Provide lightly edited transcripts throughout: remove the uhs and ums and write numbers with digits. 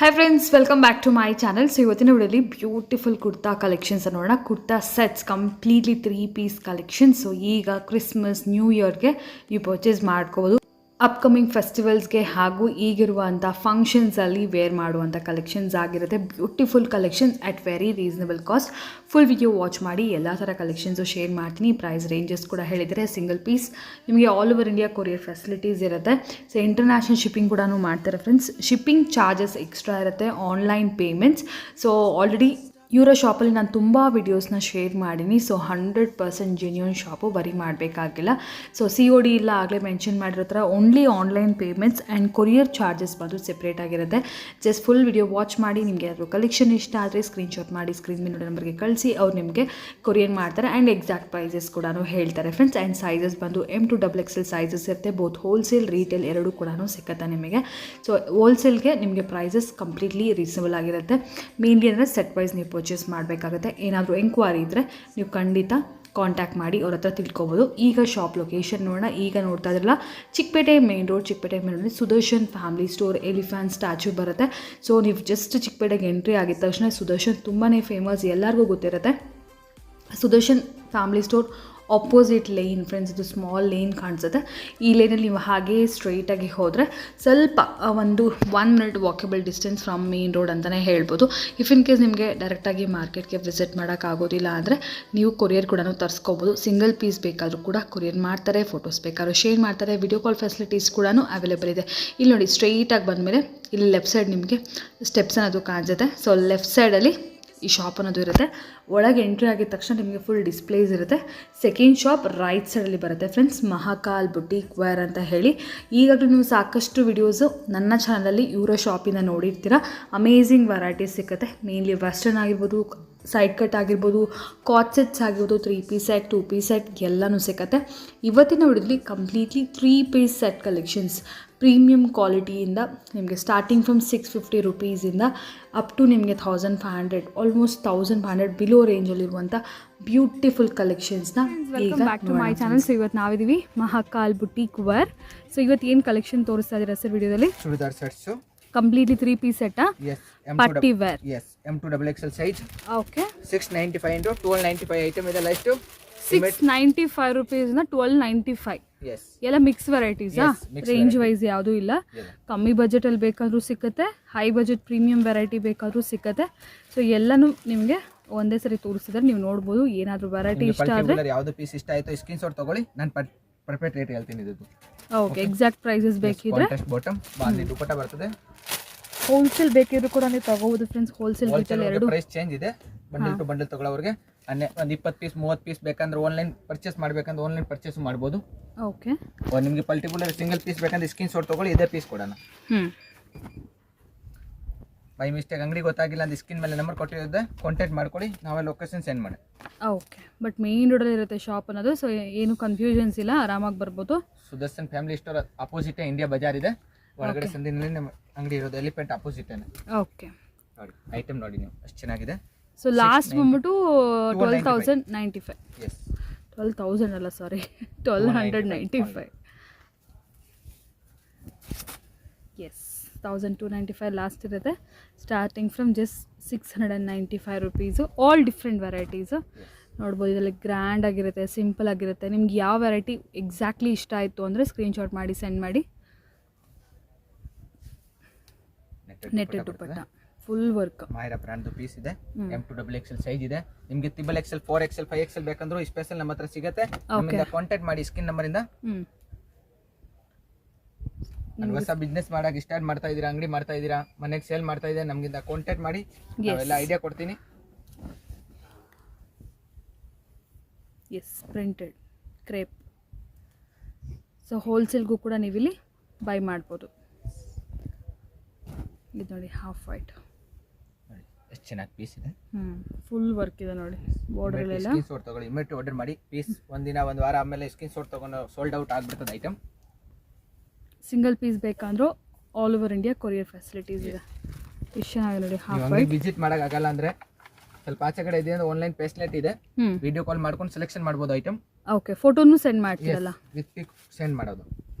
Hi friends, welcome back to my channel. So ಇವತ್ತಿನ ವಿಡಿಯೋಲಿ beautiful kurta collections ನೋಡೋಣ. Kurta sets completely 3-piece collection. So ಈಗ Christmas new ಇಯರ್ಗೆ ನೀವು ಪರ್ಚೇಸ್ ಮಾಡ್ಕೋಬೋದು. ಅಪ್ಕಮಿಂಗ್ ಫೆಸ್ಟಿವಲ್ಸ್ಗೆ ಹಾಗೂ ಈಗಿರುವಂಥ ಫಂಕ್ಷನ್ಸಲ್ಲಿ ವೇರ್ ಮಾಡುವಂಥ ಕಲೆಕ್ಷನ್ಸ್ ಆಗಿರುತ್ತೆ. Beautiful collections at very reasonable cost. Full video watch ಮಾಡಿ ಎಲ್ಲ ಥರ ಕಲೆಕ್ಷನ್ಸು ಶೇರ್ ಮಾಡ್ತೀನಿ. ಪ್ರೈಸ್ ರೇಂಜಸ್ ಕೂಡ ಹೇಳಿದರೆ ಸಿಂಗಲ್ ಪೀಸ್ ನಿಮಗೆ all over India courier facilities ಇರುತ್ತೆ. ಸೊ ಇಂಟರ್ನ್ಯಾಷನಲ್ ಶಿಪ್ಪಿಂಗ್ ಕೂಡ ಮಾಡ್ತಾರೆ ಫ್ರೆಂಡ್ಸ್. ಶಿಪ್ಪಿಂಗ್ ಚಾರ್ಜಸ್ ಎಕ್ಸ್ಟ್ರಾ ಇರುತ್ತೆ. Online payments. ಸೊ ಆಲ್ರೆಡಿ ಇವರ ಶಾಪಲ್ಲಿ ನಾನು ತುಂಬ ವಿಡಿಯೋಸ್ನ ಶೇರ್ ಮಾಡೀನಿ. ಸೊ 100% ಜೆನ್ಯೂನ್ ಶಾಪು, ಬರೀ ಮಾಡಬೇಕಾಗಿಲ್ಲ. ಸೊ COD ಇಲ್ಲ, ಆಗಲೇ ಮೆನ್ಷನ್ ಮಾಡಿರೋ ಥರ only online payments and courier charges ಬಂದು ಸೆಪ್ರೇಟ್ ಆಗಿರುತ್ತೆ. ಜಸ್ಟ್ ಫುಲ್ ವಿಡಿಯೋ ವಾಚ್ ಮಾಡಿ ನಿಮಗೆ ಯಾರು ಕಲೆಕ್ಷನ್ ಇಷ್ಟ ಆದರೆ ಸ್ಕ್ರೀನ್ಶಾಟ್ ಮಾಡಿ ಸ್ಕ್ರೀನ್ ಮೇಲೆ ನಂಬರ್ಗೆ ಕಳಿಸಿ ಅವ್ರು ನಿಮಗೆ ಕೊರಿಯರ್ ಮಾಡ್ತಾರೆ. ಆ್ಯಂಡ್ ಎಕ್ಸಾಕ್ಟ್ ಪ್ರೈಸಸ್ ಕೂಡ ಹೇಳ್ತಾರೆ ಫ್ರೆಂಡ್ಸ್. ಆ್ಯಂಡ್ ಸೈಜಸ್ ಬಂದು M to XXL ಸೈಜಸ್ ಇರುತ್ತೆ. ಬೋತ್ ಹೋಲ್ಸೇಲ್ ರೀಟೇಲ್ ಎರಡೂ ಕೂಡ ಸಿಕ್ಕತ್ತೆ ನಿಮಗೆ. ಸೊ ಹೋಲ್ಸೇಲ್ಗೆ ನಿಮಗೆ ಪ್ರೈಸಸ್ ಕಂಪ್ಲೀಟ್ಲಿ ರೀಸನಬಲ್ ಆಗಿರುತ್ತೆ. ಮೇನ್ಲಿ ಅಂದರೆ ಸೆಟ್ ವೈಸ್ ನೀವು ಪರ್ಚೇಸ್ ಮಾಡಬೇಕಾಗುತ್ತೆ. ಏನಾದರೂ ಎಂಕ್ವೈರಿ ಇದ್ದರೆ ನೀವು ಖಂಡಿತ ಕಾಂಟ್ಯಾಕ್ಟ್ ಮಾಡಿ ಅವ್ರ ಹತ್ರ ತಿಳ್ಕೊಬೋದು. ಈಗ ಶಾಪ್ ಲೊಕೇಶನ್ ನೋಡೋಣ. ಈಗ ನೋಡ್ತಾ ಇದ್ರಲ್ಲ, Chickpete main road. Chickpete main road Sudarshan family store elephant statue ಬರುತ್ತೆ. ಸೊ ನೀವು ಜಸ್ಟ್ ಚಿಕ್ಕಪೇಟೆಗೆ ಎಂಟ್ರಿ ಆಗಿದ ತಕ್ಷಣ ಸುದರ್ಶನ್ ತುಂಬಾ ಫೇಮಸ್, ಎಲ್ಲರಿಗೂ ಗೊತ್ತಿರುತ್ತೆ. Sudarshan family store opposite lane friends. ಇದು ಸ್ಮಾಲ್ ಲೇನ್ ಕಾಣಿಸುತ್ತೆ. ಈ ಲೇನಲ್ಲಿ ನೀವು ಹಾಗೇ ಸ್ಟ್ರೈಟಾಗಿ ಹೋದರೆ ಸ್ವಲ್ಪ ಒಂದು 1 minute walkable distance from main road ಅಂತಲೇ ಹೇಳ್ಬೋದು. ಇಫ್ ಇನ್ ಕೇಸ್ ನಿಮಗೆ ಡೈರೆಕ್ಟಾಗಿ ಮಾರ್ಕೆಟ್ಗೆ ವಿಸಿಟ್ ಮಾಡೋಕ್ಕಾಗೋದಿಲ್ಲ ಅಂದರೆ ನೀವು ಕೊರಿಯರ್ ಕೂಡ ತರಿಸ್ಕೋಬೋದು. ಸಿಂಗಲ್ ಪೀಸ್ ಬೇಕಾದರೂ ಕೂಡ ಕೊರಿಯರ್ ಮಾಡ್ತಾರೆ. ಫೋಟೋಸ್ ಬೇಕಾದ್ರೂ ಶೇರ್ ಮಾಡ್ತಾರೆ. ವಿಡಿಯೋ ಕಾಲ್ ಫೆಸಿಲಿಟೀಸ್ ಕೂಡ ಅವೈಲೇಬಲ್ ಇದೆ. ಇಲ್ಲಿ ನೋಡಿ, ಸ್ಟ್ರೈಟಾಗಿ ಬಂದಮೇಲೆ ಇಲ್ಲಿ ಲೆಫ್ಟ್ ಸೈಡ್ ನಿಮಗೆ ಸ್ಟೆಪ್ಸ್ ಅನ್ನೋದು ಕಾಣಿಸುತ್ತೆ. ಸೊ ಲೆಫ್ಟ್ ಸೈಡಲ್ಲಿ ಈ ಶಾಪ್ ಅನ್ನೋದು ಇರುತ್ತೆ. ಒಳಗೆ ಎಂಟ್ರಿ ಆಗಿದ ತಕ್ಷಣ ನಿಮಗೆ ಫುಲ್ ಡಿಸ್ಪ್ಲೇಸ್ ಇರುತ್ತೆ. ಸೆಕೆಂಡ್ ಶಾಪ್ ರೈಟ್ ಸೈಡಲ್ಲಿ ಬರುತ್ತೆ ಫ್ರೆಂಡ್ಸ್. ಮಹಾಕಾಲ್ ಬುಟೀಕ್ ವೇರ್ ಅಂತ ಹೇಳಿ. ಈಗಾಗಲೂ ನೀವು ಸಾಕಷ್ಟು ವಿಡಿಯೋಸು ನನ್ನ ಚಾನಲಲ್ಲಿ ಇವರ ಶಾಪಿಂದ ನೋಡಿರ್ತೀರ. ಅಮೇಝಿಂಗ್ ವೆರೈಟೀಸ್ ಸಿಗುತ್ತೆ. ಮೇನ್ಲಿ ವೆಸ್ಟರ್ನ್ ಆಗಿರ್ಬೋದು, ಸೈಡ್ ಕಟ್ ಆಗಿರ್ಬೋದು, ಕಾಟ್ ಸೆಟ್ಸ್ ಆಗಿರ್ಬೋದು, 3-piece ಸೆಟ್, 2-piece ಸೆಟ್ ಎಲ್ಲನೂ ಸಿಗುತ್ತೆ. ಇವತ್ತಿನ ವಿಡಿಯೋದಲ್ಲಿ completely 3-piece set collections premium ಕ್ವಾಲಿಟಿಯಿಂದ ನಿಮಗೆ ಸ್ಟಾರ್ಟಿಂಗ್ ಫ್ರಮ್ 650 ರುಪೀಸಿಂದ ಅಪ್ ಟು ನಿಮಗೆ 1500, ಆಲ್ಮೋಸ್ಟ್ 1500 ಬಿಲೋ ರೇಂಜಲ್ಲಿರುವಂಥ ಬ್ಯೂಟಿಫುಲ್ ಕಲೆಕ್ಷನ್ಸ್ನ welcome back to my channel. So ಇವತ್ತು ನಾವಿದ್ದೀವಿ ಮಹಾಕಾಲ್ ಬುಟೀಕ್ ವೇರ್. ಸೊ ಇವತ್ತು ಏನು ಕಲೆಕ್ಷನ್ ತೋರಿಸ್ತಾ ಇದ್ದೀರಾ ಸರ್ ವಿಡಿಯೋದಲ್ಲಿ? ಚೂಡಿದಾರ್ ಸೆಟ್ಸು ಕಂಪ್ಲೀಟ್ಲಿ 3-piece ಸೆಟ್ಟಾ? Party wear. M to XXL size. Okay. 695 into 1295 item ಇದೆ. ಲೈಸ್ಟ್ 695 ರುಪೀಸ್ನ 1295. ಎಲ್ಲ ಮಿಕ್ಸ್ ವೆರೈಟೀಸಾ? ರೇಂಜ್ ವೈಸ್ ಯಾವುದೂ ಇಲ್ಲ. ಕಮ್ಮಿ ಬಜೆಟಲ್ಲಿ ಬೇಕಾದರೂ ಸಿಕ್ಕತ್ತೆ, ಹೈ ಬಜೆಟ್ ಪ್ರೀಮಿಯಂ ವೆರೈಟಿ ಬೇಕಾದರೂ ಸಿಕ್ಕತ್ತೆ. ಸೊ ಎಲ್ಲನೂ ನಿಮಗೆ ಒಂದೇ ಸರಿ ತೋರಿಸಿದ್ರೆ ನೀವು ನೋಡ್ಬೋದು. ಏನಾದರೂ ವೆರೈಟಿ ಇಷ್ಟ ಆದರೆ, ಯಾವುದು ಪೀಸ್ ಇಷ್ಟ ಆಯಿತು ಸ್ಕ್ರೀನ್ಶಾಟ್ ತೊಗೊಳ್ಳಿ. ನಾನು ಪರ್ಫೆಕ್ಟ್ ರೇಟ್ ಹೇಳ್ತೀನಿ ಇದು. ಓಕೆ, ಎಕ್ಸಾಕ್ಟ್ ಪ್ರೈಸಸ್ ಬೇಕಿದ್ರೆ ಬಾಟಮ್ ಬಾಂದಿ ದುಪಟ್ಟ ಬರ್ತದೆ. ಹೋಲ್ಸೇಲ್ ಬೇಕಿದ್ರು ಕೂಡ ನೀವು ತಗೋಬಹುದು ಫ್ರೆಂಡ್ಸ್. ಹೋಲ್ಸೇಲ್ ರಿಟೇಲ್ ಎರಡು ಪ್ರೈಸ್ ಚೇಂಜ್ ಇದೆ. ಬಂಡಲ್ ಟು ಬಂಡಲ್ ತಗೊಳ್ಳೋರಿಗೆ ಒಂದು 20 ಪೀಸ್ 30 ಪೀಸ್ ಬೇಕಂದ್ರೆ ಆನ್ಲೈನ್ ಪರ್ಚೇಸ್ ಮಾಡಬೇಕಂದ್ರೆ ಆನ್ಲೈನ್ ಪರ್ಚೇಸ್ ಮಾಡ್ಬೋದು. ಓಕೆ. ನಿಮಗೆ ಪರ್ಟಿಕ್ಯುಲರ್ ಸಿಂಗಲ್ ಪೀಸ್ ಬೇಕಂದ್ರೆ ಸ್ಕ್ರೀನ್ಶಾಟ್ ತೊಗೊಳ್ಳಿ, ಇದೇ ಪೀಸ್ ಕೊಡೋಣ. ಬೈ ಮಿಸ್ಟೇಕ್ ಅಂಗಡಿ ಗೊತ್ತಾಗಿಲ್ಲ ಅಂದ್ರೆ ಸ್ಕ್ರೀನ್ ಮೇಲೆ ನಂಬರ್ ಕೊಟ್ಟಿರುತ್ತೆ, ಕಾಂಟ್ಯಾಕ್ಟ್ ಮಾಡ್ಕೊಳ್ಳಿ, ನಾವೇ ಲೊಕೇಶನ್ ಸೆಂಡ್ ಮಾಡಿ. ಓಕೆ. ಬಟ್ ಮೇನ್ ರೋಡಲ್ಲಿ ಇರುತ್ತೆ ಶಾಪ್ ಅನ್ನೋದು. ಸೊ ಏನು ಕನ್ಫ್ಯೂಷನ್ಸ್ ಇಲ್ಲ, ಆರಾಮಾಗಿ ಬರ್ಬೋದು. Sudarshan family store opposite India Bazaar ಇದೆ. ಒಳಗಡೆ ಸಂದಿನಲ್ಲಿ ನಮ್ಮ ಅಂಗಡಿ ಇರೋದು, ಎಲಿಫೆಂಟ್ ಅಪೋಸಿಟ್. ಓಕೆ. ನೋಡಿ ಐಟಮ್ ನೋಡಿ ನೀವು, ಅಷ್ಟು ಚೆನ್ನಾಗಿದೆ. ಸೊ ಲಾಸ್ಟ್ ಬಂದ್ಬಿಟ್ಟು 12,095. 12,000 ಅಲ್ಲ, ಸಾರಿ, 1,295. ಎಸ್, 1,295 ಲಾಸ್ಟ್ ಇರುತ್ತೆ. Starting from just 695 rupees. All different varieties ನೋಡ್ಬೋದು. ಇದರಲ್ಲಿ ಗ್ರ್ಯಾಂಡ್ ಆಗಿರುತ್ತೆ, ಸಿಂಪಲ್ ಆಗಿರುತ್ತೆ. ನಿಮ್ಗೆ ಯಾವ ವೆರೈಟಿ ಎಕ್ಸಾಕ್ಟ್ಲಿ ಇಷ್ಟ ಆಯಿತು ಅಂದರೆ ಸ್ಕ್ರೀನ್ಶಾಟ್ ಮಾಡಿ ಸೆಂಡ್ ಮಾಡಿ. Netted dupatta, full work. Mayra brand piece ಇದೆ. M to XXL ಸೈಜ್ ಇದೆ. ನಿಮಗೆ XXL 4XL 5XL ಬೇಕಂದ್ರೂ ಸ್ಪೆಷಲ್ ನಮ್ಮ ಹತ್ರ ಸಿಗುತ್ತೆ. ನಮ್ಮಿಂದ ಕಾಂಟ್ಯಾಕ್ಟ್ ಮಾಡಿ ಸ್ಕ್ರೀನ್ ನಂಬರ್ ಇಂದ. ನಾನು ಹೊಸ ಬಿಸ್ನೆಸ್ ಮಾಡಕ್ಕೆ ಸ್ಟಾರ್ಟ್ ಮಾಡ್ತಾ ಇದ್ದೀರಾ, ಅಂಗಡಿ ಮಾಡ್ತಾ ಇದ್ದೀರಾ, ಮನೆಗೆ ಸೇಲ್ ಮಾಡ್ತಾ ಇದ್ದೀರಾ, ನಮ್ಗಿಂದ ಕಾಂಟ್ಯಾಕ್ಟ್ ಮಾಡಿ, ನಾವೆಲ್ಲ ಐಡಿಯಾ ಕೊಡ್ತೀನಿ. Yes, printed crepe. ಸೊ ಹೋಲ್ಸೇಲ್ಗೂ ಕೂಡ ನೀವಿಲ್ಲಿ ಬೈ ಮಾಡ್ಬೋದು. ಇದು ನೋಡಿ, ಹಾಫ್ ವೈಟ್, ಎಷ್ಟು ಚೆನ್ನಾಗಿ ಪೀಸ್ ಇದೆ. ಫುಲ್ ವರ್ಕ್ ಇದೆ ನೋಡಿ. ಬಾರ್ಡರ್ ಎಲ್ಲ ಸ್ಕ್ರೀನ್ಶಾಟ್ ತಗೊಳ್ಳಿ, ಇಮಿಡಿಯೇಟ್ ಆರ್ಡರ್ ಮಾಡಿ. ಪೀಸ್ ಒಂದಿನ ಒಂದು ವಾರ ಆಮೇಲೆ ಸ್ಕ್ರೀನ್ಶಾಟ್ ತಗೊಂಡು ಸೋಲ್ಡ್ ಔಟ್ ಆಗಿಬಿಡ್ತದೆ ಐಟಮ್. ಸಿಂಗಲ್ ಪೀಸ್ ಬೇಕಂದ್ರೂ all over India courier facilities ಇದೆ. ಎಷ್ಟು ಚೆನ್ನಾಗಿದೆ ನೋಡಿ. Half white. ವಿಸಿಟ್ ಮಾಡೋಕ್ಕಾಗಲ್ಲ ಅಂದರೆ ಸ್ವಲ್ಪ ಆಚೆ ಕಡೆ ಇದೆ ಅಂದ್ರೆ ಆನ್ಲೈನ್ ಫೆಸಿಲಿಟಿ ಇದೆ. ವಿಡಿಯೋ ಕಾಲ್ ಮಾಡ್ಕೊಂಡು ಸೆಲೆಕ್ಷನ್ ಮಾಡ್ಬೋದು ಐಟಮ್. ಓಕೆ. ಫೋಟೋನು ಸೆಂಡ್ ಮಾಡ್ತೀರಲ್ಲ? ವಿತ್ ಪಿಕ್ ಸೆಂಡ್ ಮಾಡೋದು.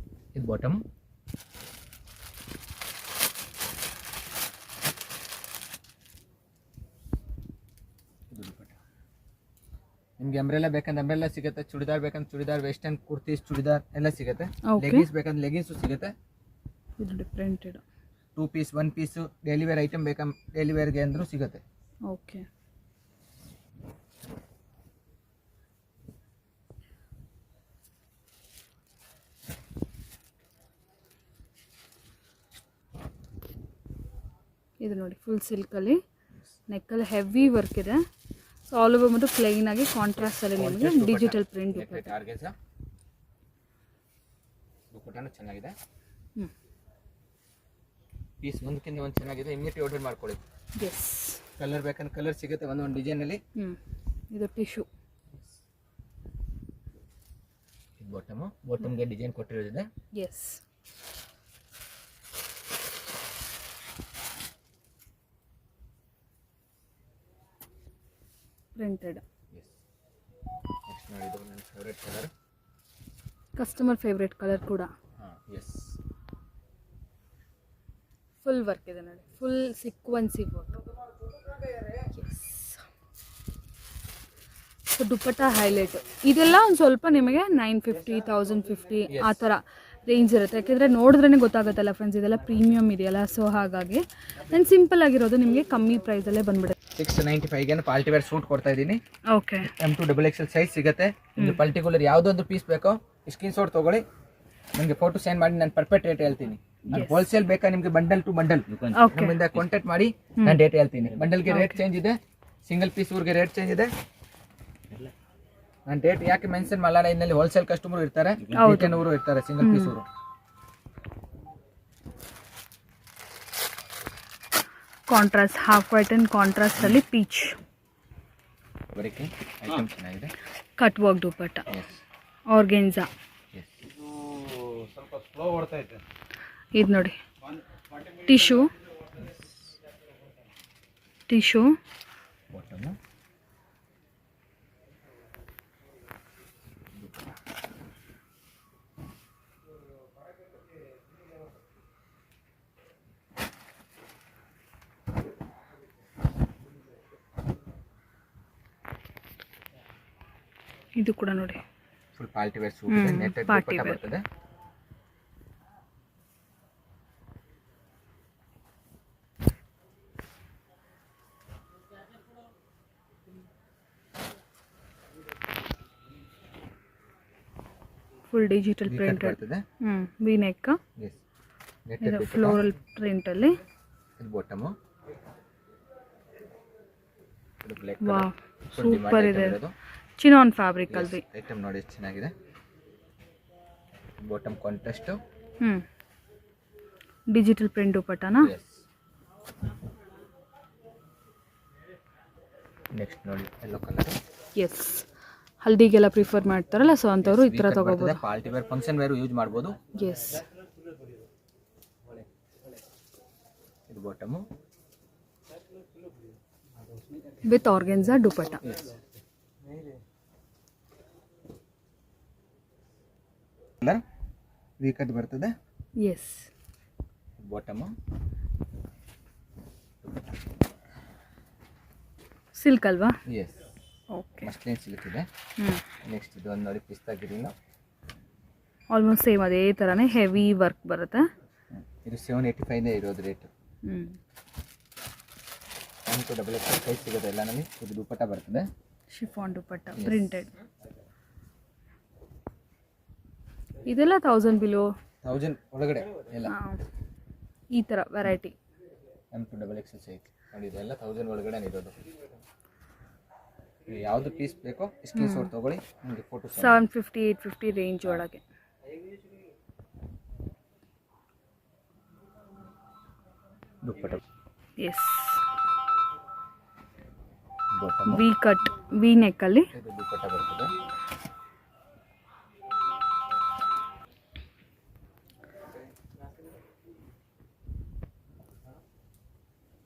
ಇದು ಬಾಟಮ್. ನಿಮ್ಗೆ ಅಂಬ್ರೆಲ್ಲ ಬೇಕಂದ್ರೆ ಅಂಬ್ರೆಲ್ಲ ಸಿಗುತ್ತೆ, ಚೂಡಿದಾರ್ ಬೇಕಂದ್ರೆ ಚೂಡಿದಾರ್, ವೆಸ್ಟರ್ನ್ ಕುರ್ತೀಸ್ ಚೂಡಿದಾರ್ ಎಲ್ಲ ಸಿಗುತ್ತೆ. Okay. ಲೆಗಿನ್ಸ್ ಬೇಕಂದ್ರೆ ಲೆಗಿನ್ಸು ಸಿಗುತ್ತೆ. ಇದು ಡಿಫ್ರೆಂಟೆಡ್. 2 piece 1 piece daily wear item ಬೇಕಂದ್ರೆ ಡೈಲಿ ವೇರ್ಗೆ ಅಂದ್ರೂ ಸಿಗುತ್ತೆ. ಓಕೆ. ಇದು ನೋಡಿ ಫುಲ್ ಸಿಲ್ಕಲ್ಲಿ, ನೆಕ್ಕಲ್ಲಿ ಹೆವಿ ವರ್ಕ್ ಇದೆ. ಸೊ ಆಲ್ ಓವರ್ ಮತ್ತು ಪ್ಲೈನ್ ಆಗಿ ಕಾಂಟ್ರಾಸ್ಟ್ ಅಲ್ಲಿ ನಿಮಗೆ ಡಿಜಿಟಲ್ ಪ್ರಿಂಟ್ ದುಪ್ಪಟ್ಟನೂ ಚೆನ್ನಾಗಿದೆ. ಪೀಸ್ ಒಂದಕ್ಕಿಂತ ಒಂದು ಚೆನ್ನಾಗಿದೆ, ಇಮಿಡಿಯೇಟ್ ಆರ್ಡರ್ ಮಾಡ್ಕೊಳ್ಳಿ. ಎಸ್. ಕಲರ್ ಬೇಕಂದ್ರೆ ಕಲರ್ ಸಿಗುತ್ತೆ ಒಂದೊಂದು ಡಿಸೈನಲ್ಲಿ. ಇದು ಟಿಶ್ಯೂ. ಇದು ಬಾಟಮ್ಗೆ ಡಿಸೈನ್ ಕೊಟ್ಟಿರೋದಿದೆ. ಎಸ್. ಪ್ರಿಂಟೆಡ್. ನೆಕ್ಸ್ಟ್ ನೋಡಿ, ಇದು ನನ್ನ favourite colour, customer favourite colour ಕೂಡ. ಎಸ್. ಫುಲ್ ವರ್ಕ್ ಇದೆ ನೋಡಿ, ಫುಲ್ ಸೀಕ್ವೆನ್ಸಿ ವರ್ಕ್. ಸೊ ದುಪ್ಪಟ್ಟ ಹೈಲೈಟ್. ಇದೆಲ್ಲ ಒಂದು ಸ್ವಲ್ಪ ನಿಮಗೆ 950 1050 ಆ ಥರ ರೇಂಜ್ ಇರುತ್ತೆ. ಯಾಕೆಂದರೆ ನೋಡಿದ್ರೇ ಗೊತ್ತಾಗುತ್ತಲ್ಲ ಫ್ರೆಂಡ್ಸ್, ಇದೆಲ್ಲ ಪ್ರೀಮಿಯಮ್ ಇದೆಯಲ್ಲ. ಸೊ ಹಾಗಾಗಿ ನಾನು ಸಿಂಪಲ್ ಆಗಿರೋದು ನಿಮಗೆ ಕಮ್ಮಿ ಪ್ರೈಸಲ್ಲೇ ಬಂದ್ಬಿಡುತ್ತೆ. 695ಗೆ ಪಾರ್ಟಿ ವೇರ್ ಸೂಟ್ ಕೊಡ್ತಾ ಇದ್ದೀನಿ. ಓಕೆ. M2 XXL ಸೈಜ್ ಸಿಗುತ್ತೆ. ನಿಮಗೆ ಪರ್ಟಿಕ್ಯುಲರ್ ಯಾವುದೊಂದು ಪೀಸ್ ಬೇಕೋ ಸ್ಕ್ರೀನ್ ಶಾಟ್ ತೊಗೊಳ್ಳಿ, ನನಗೆ ಫೋಟೋ ಸೆಂಡ್ ಮಾಡಿ, ನಾನು ಪರ್ಫೆಕ್ಟ್ ರೇಟ್ ಹೇಳ್ತೀನಿ. ಹೋಲ್ಸೇಲ್ ಬೇಕಾ ನಿಮಗೆ ಬಂಡಲ್ ಟು ಬಂಡಲ್ ನಮ್ಮಿಂದ ಕಾಂಟ್ಯಾಕ್ಟ್ ಮಾಡಿ, ನಾನು ರೇಟ್ ಹೇಳ್ತೀನಿ. ಬಂಡಲ್ಗೆ ರೇಟ್ ಚೇಂಜ್ ಇದೆ, ಸಿಂಗಲ್ ಪೀಸ್ ಊರಿಗೆ ರೇಟ್ ಚೇಂಜ್ ಇದೆ. ನಾನು ರೇಟ್ ಯಾಕೆ ಮೆನ್ಷನ್ ಮಾಡಲ್ಲ, ಇನ್ನಲ್ಲಿ ಹೋಲ್ಸೇಲ್ ಕಸ್ಟಮರ್ ಇರ್ತಾರೆ, ಊರು ಇರ್ತಾರೆ, ಸಿಂಗಲ್ ಪೀಸ್ ಊರು. Contrast half white and contrast ಅಲ್ಲಿ ಪೀಚ್ ಬರೀಕೆ ಐಟಮ್ ಚೆನ್ನಾಗಿದೆ. ಕಟ್ ವರ್ಕ್ ದುಪ್ಪಟ್ಟ, ಆರ್ಗೆನ್ಜಾ. ಸ್ವಲ್ಪ ಸ್ಲೋ ಓಡ್ತಾ ಇದೆ. ಇದು ನೋಡಿ ಟಿಶ್ಯೂ ಬಾಟಮ್. ಇದು ಕೂಡ ನೋಡಿ ಫುಲ್ ಪಾರ್ಟಿ ವೇರ್ ಸೂಟ್ ಇದೆ, ನೆಟ್ಟೆಡ್ ದುಪ್ಪಟ್ಟ ಬರ್ತದೆ. ಫುಲ್ ಡಿಜಿಟಲ್ ಪ್ರಿಂಟ್ ಬರ್ತದೆ. V neck, yes. Netted floral print ಅಲ್ಲಿ. ಇದು ಬಾಟಮ್. ಇದು ಬ್ಲಾಕ್ ವಾ ಕಲರ್, ಸೂಪರ್ ಇದೆ. ಚಿನಾನ್ ಫ್ಯಾಬ್ರಿಕ್ ಅಲ್ಲಿ ಐಟಮ್ ನೋಡಿ ಎಷ್ಟು ಚೆನ್ನಾಗಿದೆ. ಬಾಟಮ್ ಕಾಂಟ್ರಾಸ್ಟ್, ಡಿಜಿಟಲ್ ಪ್ರಿಂಟ್ ದುಪ್ಪಟ್ಟನಾ. ನೆಕ್ಸ್ಟ್ ನೋಡಿ ಯೆಲ್ಲೋ ಕಲರ್. ಎಸ್, ಹಲ್ದಿಗೆಲ್ಲ ಪ್ರಿಫರ್ ಮಾಡ್ತಾರಲ್ಲ, ಸೊ ಅಂಥವ್ರು ಈ ಥರ ತಗೋಬೋದು. Party wear function wear use ಮಾಡ್ಬೋದು. ಎಸ್. ಇದು bottom with organza dupatta. Colour V cut ಬರ್ತದೆ. ಎಸ್. ಬಾಟಮ್ ಸಿಲ್ಕ್ ಅಲ್ವಾ? ಎಸ್. ಓಕೆ. ಮಸ್ಲಿನ್ ಸಿಲ್ಕ್ ಇದೆ. ನೆಕ್ಸ್ಟ್ ಇದು ಒಂದು ನೋಡಿ ಪಿಸ್ತಾ ಗ್ರೀನ್. ಆಲ್ಮೋಸ್ಟ್ ಸೇಮ್ ಅದೇ ಥರನೇ ಹೆವಿ ವರ್ಕ್ ಬರುತ್ತೆ. ಇದು 785 ಇರೋದು ರೇಟ್. M2 XXL ಸೈಜ್ ಸಿಗುತ್ತೆ ಎಲ್ಲ ನಮಗೆ. ಇದು ದುಪ್ಪಟ್ಟ ಬರ್ತದೆ, ಶಿಫಾನ್ ದುಪ್ಪಟ್ಟ ಪ್ರಿಂಟೆಡ್. ಇದೆಲ್ಲ 1000 ಬಿಲೋ, 1000 ಒಳಗಡೆ ಎಲ್ಲ ಈ ಥರ ವೆರೈಟಿ. M2 XXL ಸೈಜ್ ನೋಡಿ, ಇದೆಲ್ಲ 1000 ಒಳಗಡೆ ಇರೋದು. ಯಾವುದು ಪೀಸ್ ಬೇಕೋ ಸ್ಕ್ರೀನ್ ಶಾಟ್ ತಗೊಳ್ಳಿ, ನಿಮಗೆ ಫೋಟೋ 750 850 ರೇಂಜ್ ಒಳಗೆ. Dupatta. Yes. Bottom V cut, V neck ಅಲ್ಲಿ ಇದು ದುಪ್ಪಟ್ಟ ಬರ್ತದೆ.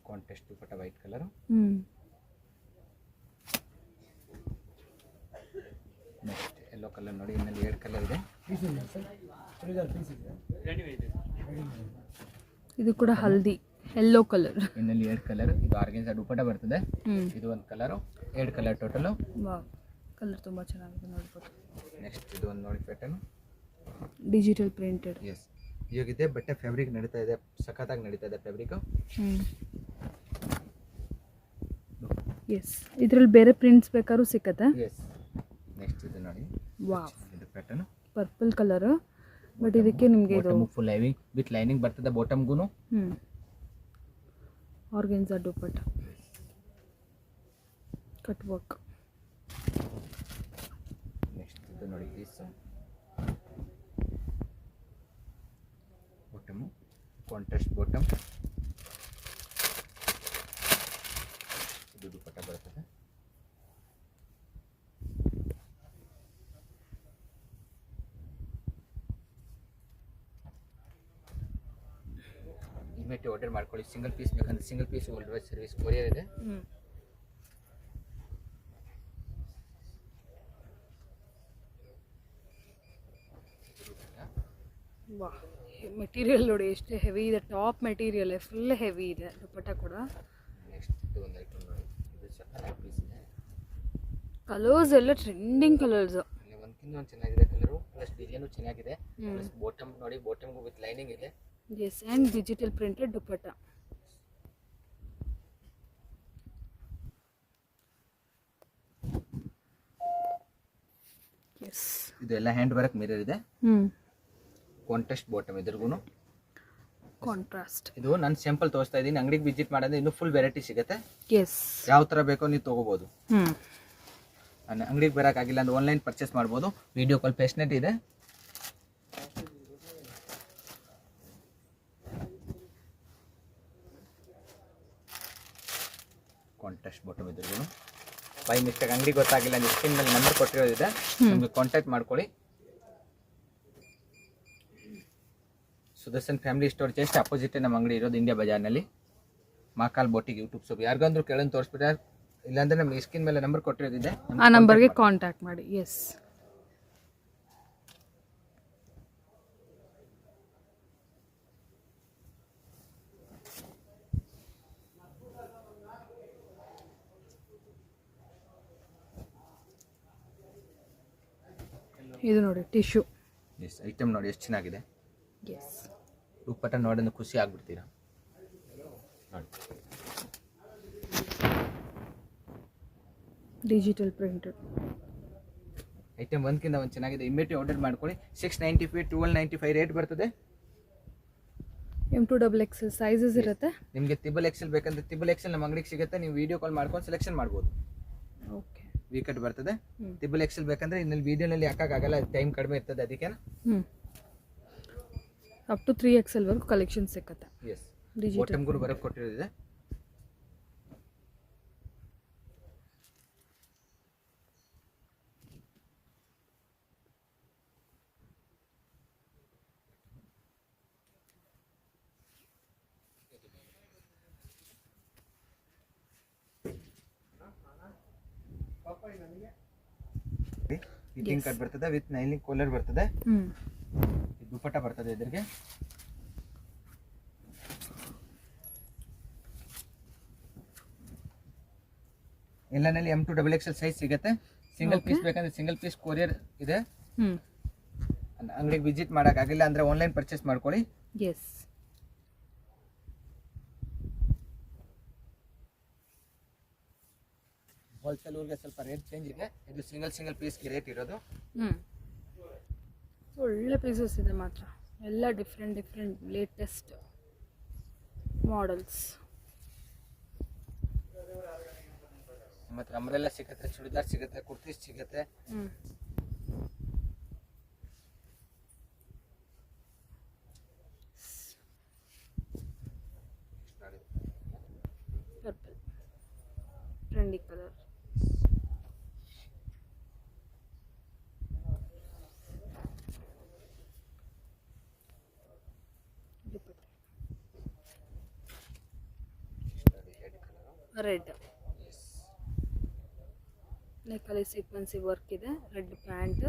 Contrast dupatta white colour. Next yellow colour ನೋಡಿ, ಇನ್ನಲ್ಲಿ 2 ಕಲರ್ ಇದೆ. ಇದು ಕೂಡ ಹಲ್ದಿ ಯೆಲ್ಲೋ ಕಲರ್. ಇನ್ನಲ್ಲಿ 2 ಕಲರ್. ಇದು ಆರ್ಗೆನ್ಜಾ ದುಪ್ಪಟ್ಟ ಬರ್ತದೆ. ಇದು ಒಂದು ಕಲರ್, 2 ಕಲರ್ ಟೋಟಲ್. ಕಲರ್ ತುಂಬ ಚೆನ್ನಾಗಿದೆ ನೋಡ್ಬೋದು. ನೆಕ್ಸ್ಟ್ ಇದು ಒಂದು ನೋಡಿ ಪ್ಯಾಟರ್ನ್ ಡಿಜಿಟಲ್ ಪ್ರಿಂಟೆಡ್. ಎಸ್ ಇವಾಗಿದೆ ಬಟ್ಟೆ ಫ್ಯಾಬ್ರಿಕ್ ನಡೀತಾ ಇದೆ, ಸಖತ್ತಾಗಿ ನಡೀತಾ ಇದೆ ಫ್ಯಾಬ್ರಿಕ್. ಎಸ್ ಇದರಲ್ಲಿ ಬೇರೆ ಪ್ರಿಂಟ್ಸ್ ಬೇಕಾದ್ರೂ ಸಿಕ್ಕತ್ತೆ. ಎಸ್ ನೆಕ್ಸ್ಟ್ ಇದು ನೋಡಿ ವಾವ್ ಇದು ಪ್ಯಾಟರ್ನ್ ಪರ್ಪಲ್ ಕಲರ್, ಬಟ್ ಇದಕ್ಕೆ ನಿಮಗೆ ಇದು ಫುಲ್ ಹೆವಿ ವಿತ್ ಲೈನಿಂಗ್ ಬರ್ತದೆ ಬಾಟಮ್ಗೂ. Organza dupatta cut work. Next ಇದು ನೋಡಿ ಪೀಸ್ ಬಾಟಮ್ ಕಾಂಟ್ರಾಸ್ಟ್ ಬಾಟಮ್, ಇದು ದುಪಟ್ಟ ಬರ್ತದೆ. ಇಮಿಡಿಯೇಟ್ ಆರ್ಡರ್ ಮಾಡ್ಕೊಳ್ಳಿ. ಸಿಂಗಲ್ ಪೀಸ್ ಬೇಕಂದ್ರೆ single piece world wide service courier ಇದೆ. ವಾ ಮೆಟೀರಿಯಲ್ ನೋಡಿ ಎಷ್ಟು ಹೆವಿ ಇದೆ, ಟಾಪ್ ಮೆಟೀರಿಯಲ್ ಫುಲ್ ಹೆವಿ ಇದೆ ದುಪಟ್ಟ ಕೂಡ. ನೆಕ್ಸ್ಟ್ ಇದು ಒಂದು ಐಟಮ್ ನೋಡಿ, ಇದು ಸಕ್ಕತ್ತಾಗಿ ಪೀಸ್ ಇದೆ. ಕಲರ್ಸ್ ಎಲ್ಲ ಟ್ರೆಂಡಿಂಗ್ ಕಲರ್ಸ್, ಒಂದ್ಕಿಂತ ಒಂದು ಚೆನ್ನಾಗಿದೆ ಕಲರು, ಪ್ಲಸ್ ಡಿಸೈನು ಚೆನ್ನಾಗಿದೆ, ಪ್ಲಸ್ ಬಾಟಮ್ ನೋಡಿ ಬಾಟಮ್ಗೂ ವಿತ್ ಲೈನಿಂಗ್ ಇದೆ. Yes and digital printed dupatta. Yes ಇದೆಲ್ಲ ಹ್ಯಾಂಡ್ ವರ್ಕ್ ಮಿರರ್ ಇದೆ. ಕಾಂಟ್ರಾಸ್ಟ್ ಬಾಟಮ್ ಇದ್ರಿಗೂ ಕಾಂಟ್ರಾಸ್ಟ್. ಇದು ನಾನು ಸ್ಯಾಂಪಲ್ ತೋರಿಸ್ತಾ ಇದ್ದೀನಿ, ಅಂಗಡಿಗೆ ವಿಸಿಟ್ ಮಾಡಿದ್ರೆ ಇನ್ನೂ ಫುಲ್ ವೆರೈಟಿ ಸಿಗುತ್ತೆ. ಎಸ್ ಯಾವ ಥರ ಬೇಕೋ ನೀವು ತೊಗೋಬೋದು. ಅಂಗಡಿಗೆ ಬರೋಕ್ಕಾಗಿಲ್ಲ ಅಂದ್ರೆ ಆನ್ಲೈನ್ ಪರ್ಚೇಸ್ ಮಾಡ್ಬೋದು. ವಿಡಿಯೋ ಕಾಲ್ ಫೆಸಿಲಿಟಿ ಇದೆ. ಕಾಂಟ್ರಾಸ್ಟ್ ಬಾಟಮ್ ಇದ್ರಿಗೂ ಬೈ ಮಿಸ್ಟೇಕ್ ಅಂಗಡಿ ಗೊತ್ತಾಗಿಲ್ಲ ಅಂದ್ರೆ ಸ್ಕ್ರೀನ್ ಮೇಲೆ ನಂಬರ್ ಕೊಟ್ಟಿರೋದಿದೆ, ನಿಮಗೆ ಕಾಂಟ್ಯಾಕ್ಟ್ ಮಾಡ್ಕೊಳ್ಳಿ. Sudarshan family store just opposite ನಮ್ಮ ಅಂಗಡಿ ಇರೋದು, ಇಂಡಿಯಾ ಬಜಾರ್ನಲ್ಲಿ. ಮಾಕಾಲ್ ಬೋಟಿಗೆ ಯೂಟ್ಯೂಬ್ ಸೊಪ್ಪು ಯಾರಿಗಂದ್ರೂ ಕೇಳೋದು ತೋರಿಸ್ಬಿಟ್ರೆ, ಇಲ್ಲಾಂದ್ರೆ ನಮಗೆ ಸ್ಕ್ರೀನ್ ಮೇಲೆ ನಂಬರ್ ಕೊಟ್ಟಿರೋದಿದೆ, ಆ ನಂಬರ್ಗೆ ಕಾಂಟ್ಯಾಕ್ಟ್ ಮಾಡಿ. ಎಸ್ ಇದು ನೋಡಿ ಟಿಶ್ಯೂ. ಎಸ್ ಐಟಮ್ ನೋಡಿ ಎಷ್ಟು ಚೆನ್ನಾಗಿದೆ. ಎಸ್ ದುಪ್ಪಟ್ಟ ನೋಡೋದು ಖುಷಿ ಆಗ್ಬಿಡ್ತೀರಾ ನೋಡಿ. ಡಿಜಿಟಲ್ ಪ್ರಿಂಟೆಡ್ ಐಟಮ್ ಒಂದ್ಕಿಂತ ಒಂದು ಚೆನ್ನಾಗಿದೆ. ಇಮಿಡಿಯೇಟ್ ಆರ್ಡರ್ ಮಾಡ್ಕೊಳ್ಳಿ. 695 1295 ರೇಟ್ ಬರ್ತದೆ. M2XXL ಸೈಜಸ್ ಇರುತ್ತೆ. ನಿಮಗೆ ತ್ರಿಬಲ್ ಎಕ್ಸೆಲ್ ಬೇಕಂದ್ರೆ ತ್ರಿಬಲ್ ಎಕ್ಸೆಲ್ ನಮ್ಮ ಅಂಗಡಿಗೆ ಸಿಗುತ್ತೆ, ನೀವು ವಿಡಿಯೋ ಕಾಲ್ ಮಾಡ್ಕೊಂಡು ಸೆಲೆಕ್ಷನ್ ಮಾಡ್ಬೋದು. ಓಕೆ ವಿ ಕಟ್ ಬರ್ತದೆ. ತ್ರಿಬಲ್ ಎಕ್ಸೆಲ್ ಬೇಕಂದ್ರೆ ಇನ್ನಲ್ಲಿ ವಿಡಿಯೋನಲ್ಲಿ ಹಾಕೋಕ್ಕಾಗಲ್ಲ, ಟೈಮ್ ಕಡಿಮೆ ಇರ್ತದೆ, ಅದಕ್ಕೆ ಅಪ್ ಟು 3XL ವರೆಗೂ ಕಲೆಕ್ಷನ್ ಸಿಕ್ಕತ್ತೆ. ಎಸ್ ಬಾಟಮ್ ಕೂಡ ಬರೋಕ್ಕೆ ಕೊಟ್ಟಿರೋದಿದೆ. ಫಿಟ್ಟಿಂಗ್ ಕಟ್ ಬರ್ತದೆ ವಿತ್ ನೈಲಿಂಗ್ ಕಾಲರ್ ಬರ್ತದೆ. ದುಪಟ್ಟ ಬರ್ತದೆ ಇದ್ರಿಗೆ. ಎಲ್ಲನಲ್ಲಿ M2XXL ಸೈಜ್ ಸಿಗುತ್ತೆ. ಸಿಂಗಲ್ ಪೀಸ್ ಬೇಕಂದ್ರೆ ಸಿಂಗಲ್ ಪೀಸ್ ಕೊರಿಯರ್ ಇದೆ. ಅಂಗಡಿಗೆ ವಿಸಿಟ್ ಮಾಡೋಕ್ಕಾಗಿಲ್ಲ ಅಂದ್ರೆ ಆನ್ಲೈನ್ ಪರ್ಚೇಸ್ ಮಾಡ್ಕೊಳ್ಳಿ. ಎಸ್ ಹೋಲ್ಸೇಲ್ ಊರಿಗೆ ಸ್ವಲ್ಪ ರೇಟ್ ಚೇಂಜ್ ಇದೆ. ಇದು ಸಿಂಗಲ್ ಪೀಸ್ಗೆ ರೇಟ್ ಇರೋದು. ಒಳ್ಳೆ ಪೀಸಸ್ ಇದೆ ಮಾತ್ರ, ಎಲ್ಲ ಡಿಫ್ರೆಂಟ್ ಲೇಟೆಸ್ಟ್ ಮಾಡೆಲ್ಸ್. ಮತ್ತೆ ಅಂಬ್ರೆಲ್ಲ ಸಿಗುತ್ತೆ, ಚೂಡಿದಾರ್ ಸಿಗುತ್ತೆ, ಕುರ್ತೀಸ್ ಸಿಗುತ್ತೆ. Purple trendy colour. Red ನೆಕ್ಕಲ್ಲಿ ಸೀಕ್ವೆನ್ಸಿ work ಇದೆ, ರೆಡ್ ಪ್ಯಾಂಟ್,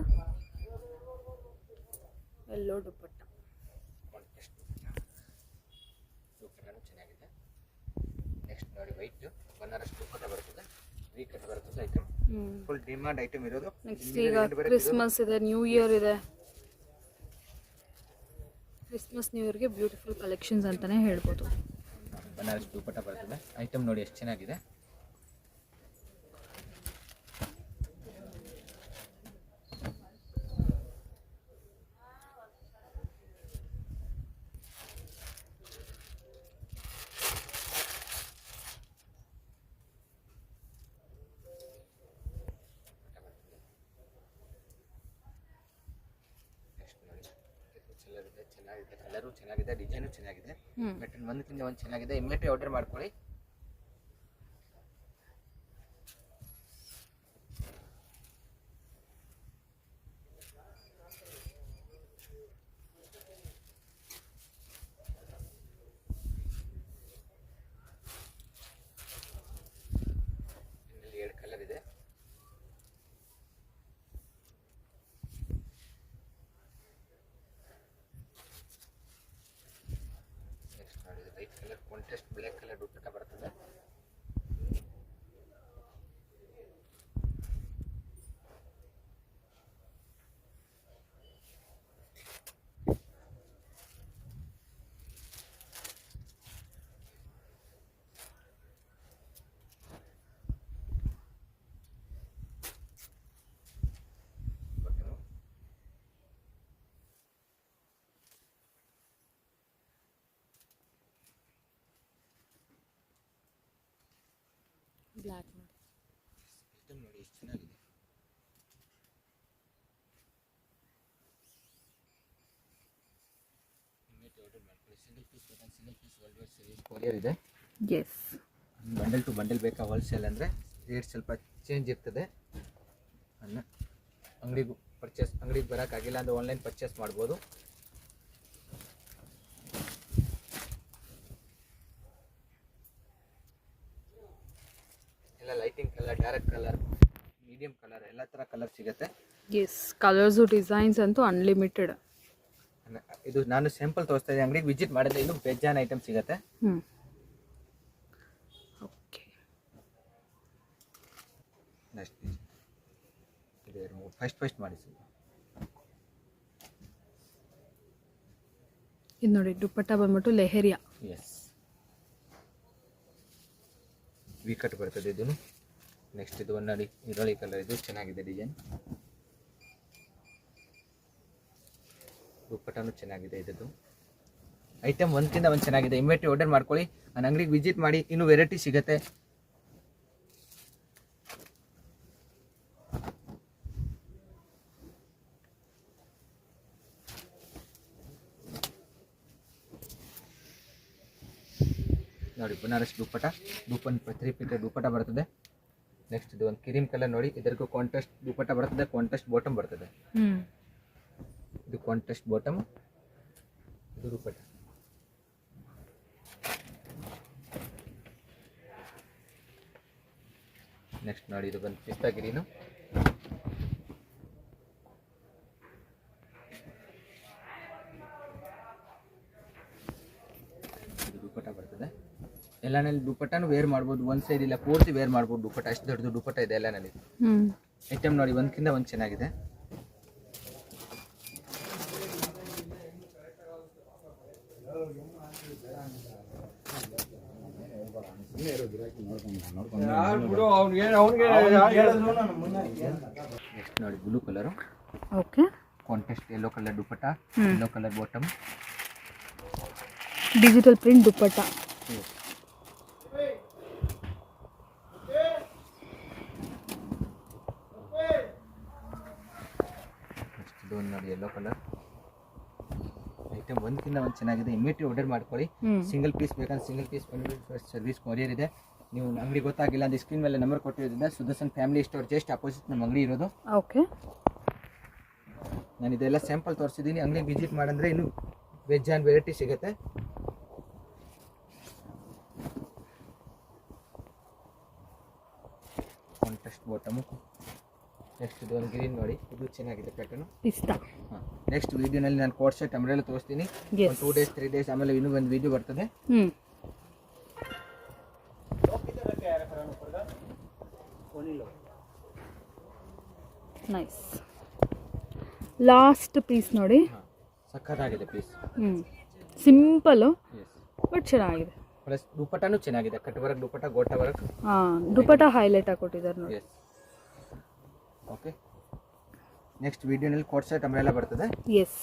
ಎಲ್ಲೋ ದುಪಟ್ಟ. ಚೆನ್ನಾಗಿದೆ. ನೆಕ್ಸ್ಟ್ ನೋಡಿ ವೈಟ್ ಬನಾರಸ್ ದುಪಟ್ಟ ಬರ್ತದೆ, ವಿ ಕಟ್ ಬರ್ತದೆ ಐಟಮ್. ಫುಲ್ ಡಿಮಾಂಡ್ ಐಟಮ್ ಇರೋದು. ನೆಕ್ಸ್ಟ್ ಈಗ ಕ್ರಿಸ್ಮಸ್ ಇದೆ, ನ್ಯೂ ಇಯರ್ ಇದೆ. ಕ್ರಿಸ್ಮಸ್ ನ್ಯೂ ಇಯರ್ಗೆ ಬ್ಯೂಟಿಫುಲ್ ಕಲೆಕ್ಷನ್ಸ್ ಅಂತಲೇ ಹೇಳ್ಬೋದು. ಬನಾರಸ್ ದುಪಟ್ಟ ಬರ್ತದೆ. ಐಟಮ್ ನೋಡಿ ಎಷ್ಟು ಚೆನ್ನಾಗಿದೆ. ಚೆನ್ನಾಗಿದೆ, ಕಲರು ಚೆನ್ನಾಗಿದೆ, ಡಿಸೈನು ಚೆನ್ನಾಗಿದೆ, ಬಟನ್ ಒಂದಕ್ಕಿಂತ ಒಂದು ಚೆನ್ನಾಗಿದೆ. ಇಮಿಡಿಯೇಟ್ ಆರ್ಡರ್ ಮಾಡ್ಕೊಳ್ಳಿ. ಇದರಲ್ಲಿ 2 ಕಲರ್ ಇದೆ. White colour contrast black colour dupatta ಬರ್ತದೆ. ಬ್ಲ್ಯಾಕ್ ನೋಡಿ, ಐಟಮ್ ನೋಡಿ ಎಷ್ಟು ಚೆನ್ನಾಗಿದೆ. ಇಮಿಡಿಯೇಟ್ ಆರ್ಡರ್ ಮಾಡ್ಕೊಳ್ಳಿ. ಸಿಂಗಲ್ ಪೀಸ್ ಬೇಕಾದ್ರೆ single piece world wide service courier ಇದೆ. ಎಸ್. ಬಂಡಲ್ ಟು ಬಂಡಲ್ ಬೇಕಾ ಹೋಲ್ಸೇಲ್ ಅಂದರೆ ರೇಟ್ ಸ್ವಲ್ಪ ಚೇಂಜ್ ಇರ್ತದೆ. ಅಂಗಡಿಗೆ ಬರೋಕ್ಕಾಗಿಲ್ಲ ಅಂದರೆ ಆನ್ಲೈನ್ ಪರ್ಚೇಸ್ ಮಾಡ್ಬೋದು. ಎಲ್ಲ lighting colour, dark colour, medium colour, ಎಲ್ಲ ಥರ ಕಲರ್ ಸಿಗುತ್ತೆ. ಎಸ್, ಕಲರ್ಸು ಡಿಸೈನ್ಸ್ ಅಂತೂ ಅನ್ಲಿಮಿಟೆಡ್. ಇದು ನಾನು ಸ್ಯಾಂಪಲ್ ತೋರಿಸ್ತಾ ಇದ್ದೀನಿ. ಅಂಗಡಿಗೆ ವಿಸಿಟ್ ಮಾಡಿದ್ರೆ ಇನ್ನೂ ಬೇಜಾನ್ ಐಟಮ್ ಸಿಗುತ್ತೆ. ಓಕೆ, ನೆಕ್ಸ್ಟ್ ಇದು ಫಸ್ಟ್ ಮಾಡಿ ಸರ್. ಇದು ನೋಡಿ, ದುಪಟ್ಟ ಬಂದ್ಬಿಟ್ಟು ಲೆಹರಿಯಾ. ಎಸ್, ವಿ ಕಟ್ ಬರ್ತದೆ ಇದನ್ನು. ನೆಕ್ಸ್ಟ್ ಇದು ನೋಡಿ, ಈರುಳ್ಳಿ ಕಲರ್, ಇದು ಚೆನ್ನಾಗಿದೆ ಡಿಸೈನ್. ದುಪ್ಪಟ್ಟನೂ ಚೆನ್ನಾಗಿದೆ. ಇದ್ದು ಐಟಮ್ ಒಂದಕ್ಕಿಂತ ಒಂದು ಚೆನ್ನಾಗಿದೆ. ಇಮಿಡಿಯೇಟ್ ಆರ್ಡರ್ ಮಾಡ್ಕೊಳ್ಳಿ. ನನ್ನ ಅಂಗಡಿಗೆ ವಿಸಿಟ್ ಮಾಡಿ, ಇನ್ನೂ ವೆರೈಟಿ ಸಿಗುತ್ತೆ. ನೋಡಿ, ಬನಾರಸ್ ದುಪ್ಪಟ್ಟ 3 ಫೀಟ್ ದುಪ್ಪಟ್ಟ ಬರ್ತದೆ. ನೆಕ್ಸ್ಟ್ ಇದು ಒಂದು ಕ್ರೀಮ್ ಕಲರ್ ನೋಡಿ, ಇದರಿಗೂ ಕಾಂಟ್ರಾಸ್ಟ್ ದುಪ್ಪಟ್ಟ ಬರ್ತದೆ, ಕಾಂಟ್ರಾಸ್ಟ್ ಬಾಟಮ್ ಬರ್ತದೆ. ಇದು ಕಾಂಟ್ರಾಸ್ಟ್ ಬಾಟಮ್, ಇದು ದುಪ್ಪಟ್ಟ. ನೆಕ್ಸ್ಟ್ ನೋಡಿ, ಇದು ಬಂದು ಪಿಸ್ತಾ ಗ್ರೀನು. ಇದು ದುಪ್ಪಟ್ಟ ಬರ್ತದೆ. ಎಲ್ಲಾನಲ್ಲಿ ದುಪ್ಪಟ್ಟನು ವೇರ್ ಮಾಡ್ಬೋದು. ಒಂದು ಸೈಡ್ ಇಲ್ಲ, ಪೂರ್ತಿ ವೇರ್ ಮಾಡ್ಬೋದು ದುಪ್ಪಟ್ಟ. ಅಷ್ಟು ದೊಡ್ಡದು ದುಪ್ಪಟ್ಟ ಇದೆ ಎಲ್ಲಾನಲ್ಲಿ. ಐಟಮ್ ನೋಡಿ, ಒಂದಕ್ಕಿಂತ ಒಂದು ಚೆನ್ನಾಗಿದೆ. ನೆಕ್ಸ್ಟ್ ನೋಡಿ, blue colour. Okay, contrast yellow colour dupatta, yellow colour bottom, digital print dupatta. Next ಇದು ನೋಡಿ, ಯೆಲ್ಲೋ ಕಲರ್. ಐಟಮ್ ಒಂದಕ್ಕಿಂತ ಒಂದು ಚೆನ್ನಾಗಿದೆ. ಇಮಿಡಿಯೇಟ್ ಆರ್ಡರ್ ಮಾಡ್ಕೊಳ್ಳಿ. ಸಿಂಗಲ್ ಪೀಸ್ ಬೇಕಂದ್ರೆ ಸಿಂಗಲ್ ಪೀಸ್ ಸರ್ವಿಸ್ ಕೊರಿಯರ್ ಇದೆ. ನೀವು ಅಂಗಡಿ ಗೊತ್ತಾಗಿಲ್ಲ ಅಂದ್ರೆ ಸ್ಕ್ರೀನ್ ಮೇಲೆ ನಂಬರ್ ಕೊಟ್ಟಿರೋದ್ರಿಂದ Sudarshan family store just opposite ನಮ್ಮ ಅಂಗಡಿ ಇರೋದು. ಓಕೆ, ನಾನು ಇದೆಲ್ಲ ಸ್ಯಾಂಪಲ್ ತೋರಿಸಿದ್ದೀನಿ. ಅಂಗಡಿ ವಿಸಿಟ್ ಮಾಡಂದ್ರೆ ಇನ್ನು ವೆಜ್ ಆ್ಯಂಡ್ ವೆರೈಟಿ ಸಿಗುತ್ತೆ. Contrast bottom. ನೆಕ್ಸ್ಟ್ ಇದು ಒಂದು ಗ್ರೀನ್ ನೋಡಿ, ಇದು ಚೆನ್ನಾಗಿದೆ ಪ್ಯಾಟರ್ನು. ಪಿಸ್ತಾ. ಹಾಂ, ನೆಕ್ಸ್ಟ್ ವಿಡಿಯೋನಲ್ಲಿ ನಾನು ಕೋಟ್ ಸೆಟ್ ಅಂಬ್ರೆಲ್ಲ ತೋರಿಸ್ತೀನಿ. ಒಂದು 2 days 3 days ಆಮೇಲೆ ಇನ್ನೂ ಒಂದು ವಿಡಿಯೋ ಬರ್ತದೆ. ನೈಸ್. ಲಾಸ್ಟ್ ಪೀಸ್ ನೋಡಿ. ಸಖತ್ತಾಗಿದೆ ಪೀಸ್. ಸಿಂಪಲ್ಲು ಬಟ್ ಚೆನ್ನಾಗಿದೆ. ಪ್ಲಸ್ ದುಪಟ್ಟಾನು ಚೆನ್ನಾಗಿದೆ, cut work dupatta, gota work. Dupatta highlight ಆಗಿ ಕೊಟ್ಟಿದ್ದಾರೆ ನೋಡಿ. ಓಕೆ, ನೆಕ್ಸ್ಟ್ ವಿಡಿಯೋನಲ್ಲಿ ಕೋಟ್ ಸೆಟ್ ಅಂಬ್ರೆಲಾ ಬರ್ತದೆ. ಎಸ್.